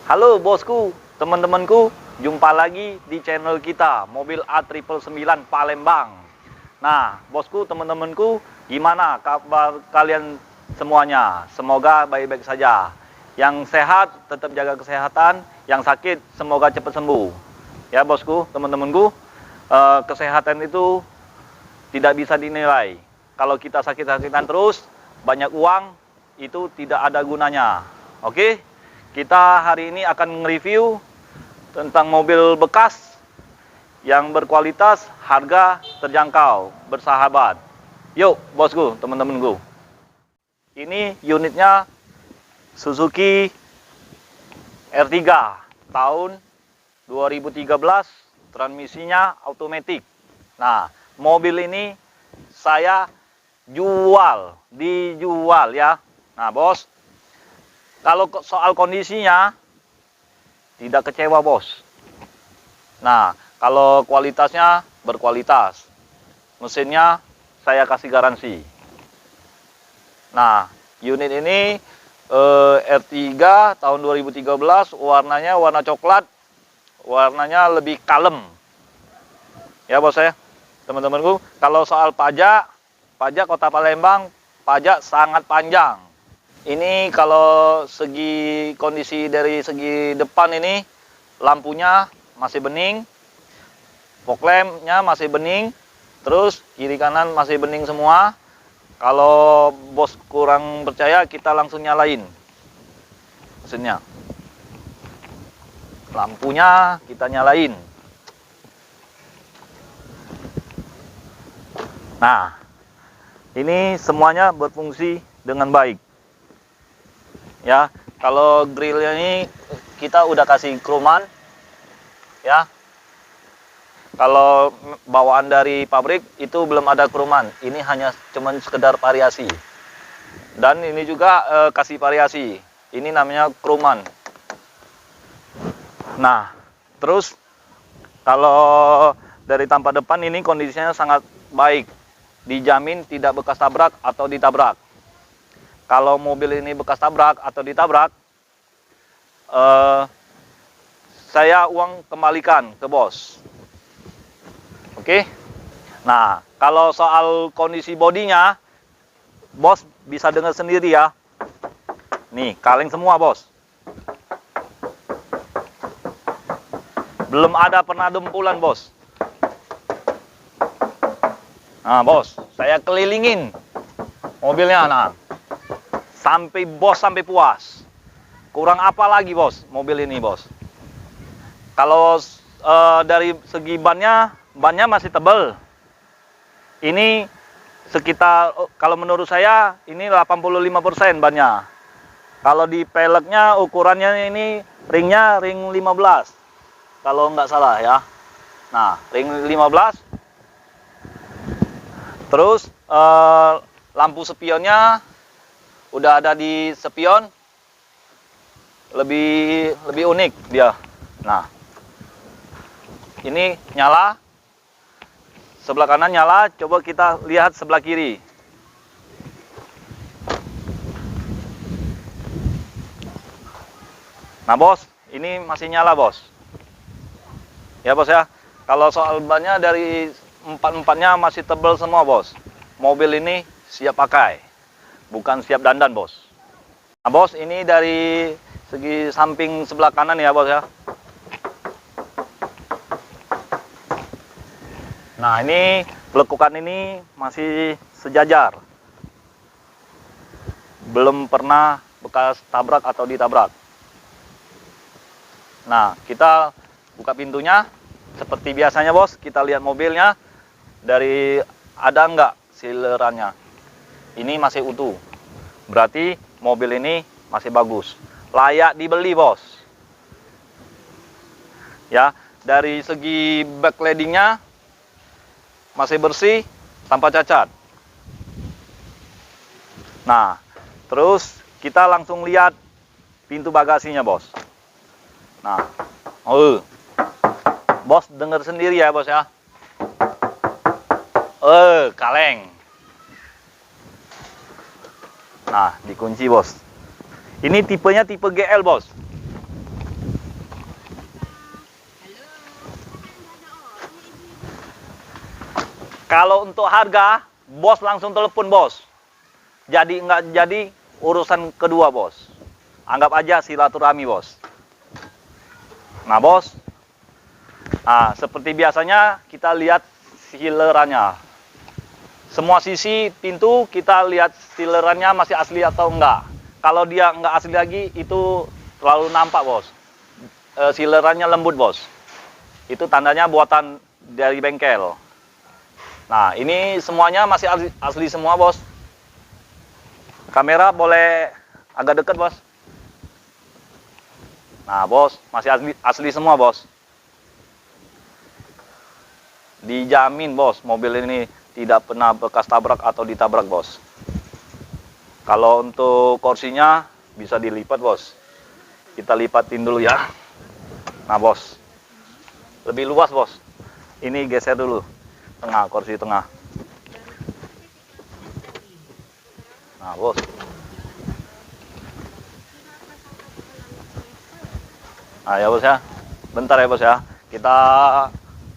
Halo bosku, teman-temanku, jumpa lagi di channel kita, Mobil A999 Palembang. Nah, bosku, teman-temanku, gimana kabar kalian semuanya? Semoga baik-baik saja. Yang sehat, tetap jaga kesehatan. Yang sakit, semoga cepat sembuh. Ya bosku, teman-temanku, kesehatan itu tidak bisa dinilai. Kalau kita sakit-sakitan terus, banyak uang, itu tidak ada gunanya. Oke? Kita hari ini akan nge-review tentang mobil bekas yang berkualitas, harga terjangkau, bersahabat. Yuk, bosku, teman-temanku. Ini unitnya Suzuki R3 tahun 2013, transmisinya automatic. Nah, mobil ini saya dijual ya. Nah, bos, kalau soal kondisinya, tidak kecewa bos. Nah, kalau kualitasnya berkualitas. Mesinnya saya kasih garansi. Nah, unit ini R3 tahun 2013, warnanya warna coklat, warnanya lebih kalem. Ya bos ya, teman-temanku, kalau soal pajak Kota Palembang, pajak sangat panjang. Ini kalau segi kondisi dari segi depan ini, lampunya masih bening, fog lampnya masih bening, terus kiri kanan masih bening semua. Kalau bos kurang percaya, kita langsung nyalain mesinnya. Lampunya kita nyalain. Nah, ini semuanya berfungsi dengan baik. Ya, kalau grillnya ini kita udah kasih kroman, ya. Kalau bawaan dari pabrik itu belum ada kroman, ini hanya cuman sekedar variasi. Dan ini juga kasih variasi, ini namanya kroman. Nah, terus kalau dari tampak depan ini kondisinya sangat baik, dijamin tidak bekas tabrak atau ditabrak. Kalau mobil ini bekas tabrak atau ditabrak, saya uang kembalikan ke bos. Oke? Nah, kalau soal kondisi bodinya, bos bisa dengar sendiri ya. Nih, kaleng semua bos. Belum ada pernah dempulan bos. Nah bos, saya kelilingin mobilnya, nah. Sampai puas. Kurang apa lagi bos mobil ini bos? Kalau dari segi bannya masih tebal. Ini sekitar, kalau menurut saya ini 85% bannya. Kalau di peleknya ukurannya ini ringnya ring 15. Kalau nggak salah ya. Nah, ring 15. Terus lampu spionnya udah ada di spion, lebih unik dia. Nah, ini nyala, sebelah kanan nyala, coba kita lihat sebelah kiri. Nah bos, ini masih nyala bos. Ya bos ya, kalau soal bannya dari empat-empatnya masih tebal semua bos. Mobil ini siap pakai, bukan siap dandan bos. Nah bos, ini dari segi samping sebelah kanan ya bos ya. Nah ini pelekukan ini masih sejajar, belum pernah bekas tabrak atau ditabrak. Nah, kita buka pintunya seperti biasanya bos, kita lihat mobilnya dari ada nggak silerannya. Ini masih utuh, berarti mobil ini masih bagus, layak dibeli bos. Ya, dari segi backlightingnya masih bersih, tanpa cacat. Nah, terus kita langsung lihat pintu bagasinya bos. Nah, bos dengar sendiri ya bos ya. Kaleng. Nah, dikunci bos. Ini tipenya tipe GL bos. Kalau untuk harga, bos langsung telepon bos. Jadi nggak jadi urusan kedua bos. Anggap aja silaturahmi bos. Nah bos, seperti biasanya kita lihat sealerannya. Semua sisi pintu kita lihat sealerannya masih asli atau enggak. Kalau dia enggak asli lagi, itu terlalu nampak bos. Sealerannya lembut bos. Itu tandanya buatan dari bengkel. Nah ini semuanya masih asli semua bos. Kamera boleh agak dekat bos. Nah bos, masih asli semua bos. Dijamin bos, mobil ini tidak pernah bekas tabrak atau ditabrak bos. Kalau untuk kursinya bisa dilipat bos. Kita lipatin dulu ya. Nah bos, lebih luas bos. Ini geser dulu, tengah, kursi tengah. Nah bos, nah ya bos ya, bentar ya bos ya, kita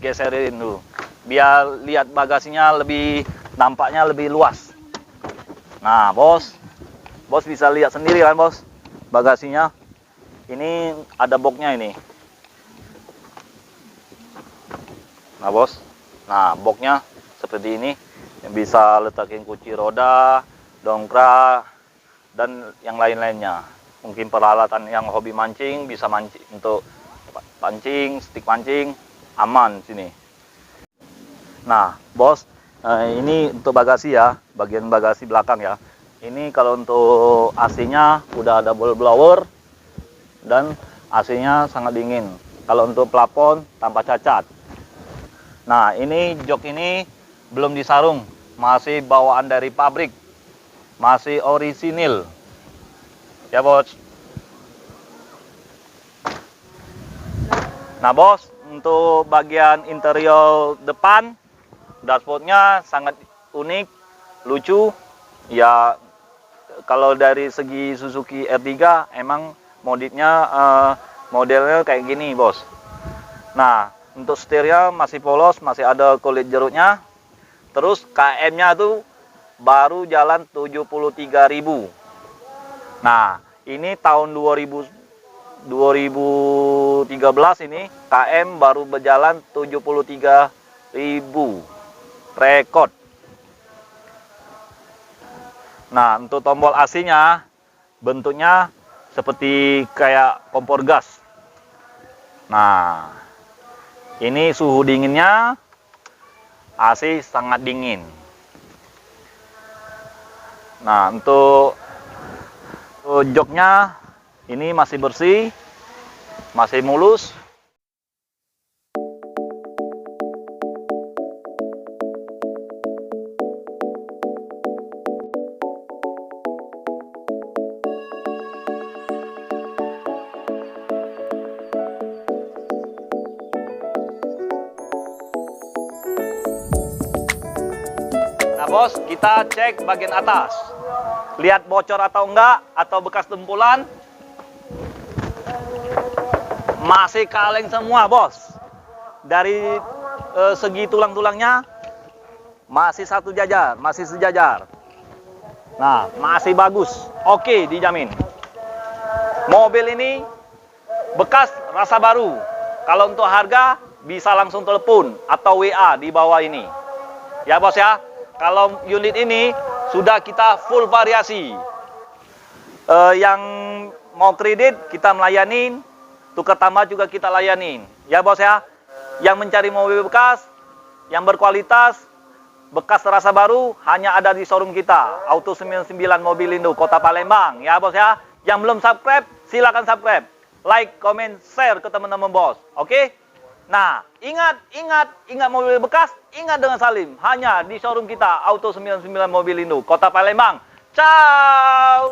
geserin dulu biar lihat bagasinya lebih, nampaknya lebih luas. Nah bos bisa lihat sendiri kan bos, bagasinya ini ada boxnya ini. Nah bos, nah boxnya seperti ini, yang bisa letakin kunci roda, dongkrak, dan yang lain-lainnya. Mungkin peralatan yang hobi mancing, bisa mancing untuk pancing, stik pancing, aman sini. Nah bos, ini untuk bagasi ya, bagian bagasi belakang ya. Ini kalau untuk AC-nya udah ada ball blower dan AC-nya sangat dingin. Kalau untuk plafon tanpa cacat. Nah ini jok ini belum disarung, masih bawaan dari pabrik, masih orisinil ya bos. Nah bos, untuk bagian interior depan, dashboardnya sangat unik, lucu ya. Kalau dari segi Suzuki R3 emang modelnya kayak gini bos. Nah untuk setirnya masih polos, masih ada kulit jeruknya. Terus KM-nya tuh baru jalan 73.000. Nah, ini tahun 2013 ini KM baru berjalan 73.000. Rekod. Nah, untuk tombol AC-nya bentuknya seperti kayak kompor gas. Nah, ini suhu dinginnya AC sangat dingin. Nah, untuk joknya ini masih bersih, masih mulus. Nah bos, kita cek bagian atas. Lihat bocor atau enggak, atau bekas dempulan. Masih kaleng semua bos. Dari segi tulang-tulangnya masih satu jajar, masih sejajar. Nah, masih bagus. Oke, dijamin. Mobil ini bekas rasa baru. Kalau untuk harga bisa langsung telepon atau WA di bawah ini. Ya bos ya. Kalau unit ini sudah kita full variasi. Yang mau kredit kita melayanin, tukar tambah juga kita layanin. Ya bos ya. Yang mencari mobil bekas, yang berkualitas, bekas terasa baru, hanya ada di showroom kita. Auto 99 Mobilindo, Kota Palembang. Ya bos ya. Yang belum subscribe, silakan subscribe. Like, comment, share ke teman-teman bos. Oke? Nah, ingat mobil bekas, ingat dengan Salim. Hanya di showroom kita, Auto 99 Mobilindo, Kota Palembang. Ciao!